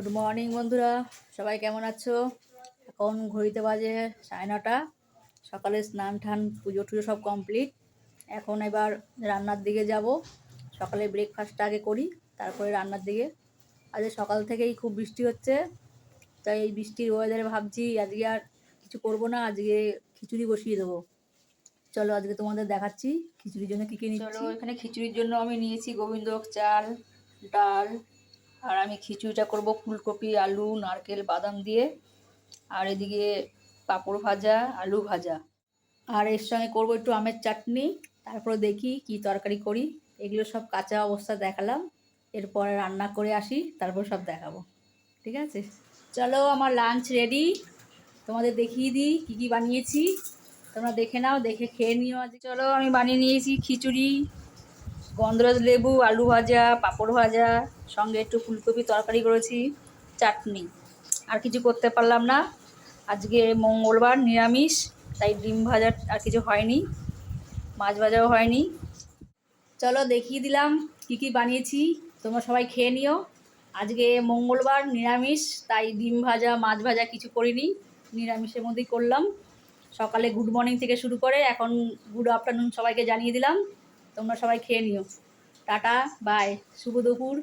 Good morning বন্ধুরা, সবাই কেমন আছো? এখন ঘড়িতে বাজে 9:30। সকালে স্নান টান পুজো টুজো সব কমপ্লিট। এখন এবার রান্নার দিকে যাব। সকালে ব্রেকফাস্টটা আগে করি, তারপরে রান্নার দিকে। আজ সকাল থেকেই খুব বৃষ্টি হচ্ছে, তাই এই বৃষ্টির ওয়েদারে ভাবছি আজকে আর কিছু করব না, আজকে খিচুড়ি বসিয়ে দেবো। চলো আজকে তোমাদের দেখাচ্ছি খিচুড়ির জন্য কী কী নিচ্ছি। চলো, এখানে খিচুড়ির জন্য আমি নিয়েছি গোবিন্দভোগ চাল, ডাল, আর আমি খিচুড়িটা করব ফুলকপি, আলু, নারকেল, বাদাম দিয়ে। আর এদিকে পাঁপড় ভাজা, আলু ভাজা, আর এর সঙ্গে করবো একটু আমের চাটনি। তারপরে দেখি কি তরকারি করি। এগুলো সব কাঁচা অবস্থা দেখালাম, এরপরে রান্না করে আসি, তারপর সব দেখাবো। ঠিক আছে, চলো আমার লাঞ্চ রেডি। তোমাদের দেখিয়ে দিই কী কী বানিয়েছি, তোমরা দেখে নাও, দেখে খেয়ে নিও। আজ চলো, আমি বানিয়ে নিয়েছি খিচুড়ি, গন্ধরাজ লেবু, আলু ভাজা, পাঁপড় ভাজা, সঙ্গে একটু ফুলকপি তরকারি করেছি, চাটনি। আর কিছু করতে পারলাম না, আজকে মঙ্গলবার নিরামিষ, তাই ডিম ভাজা আর কিছু হয়নি, মাছ ভাজাও হয়নি। চলো দেখিয়ে দিলাম কি কি বানিয়েছি, তোমরা সবাই খেয়ে নিও। আজকে মঙ্গলবার নিরামিষ, তাই ডিম ভাজা মাছ ভাজা কিছু করিনি, নিরামিষের মধ্যেই করলাম। সকালে গুড মর্নিং থেকে শুরু করে এখন গুড আফটারনুন সবাইকে জানিয়ে দিলাম। তোমরা সবাই খেয়ে নিও। টাটা, বাই, শুভ দুপুর।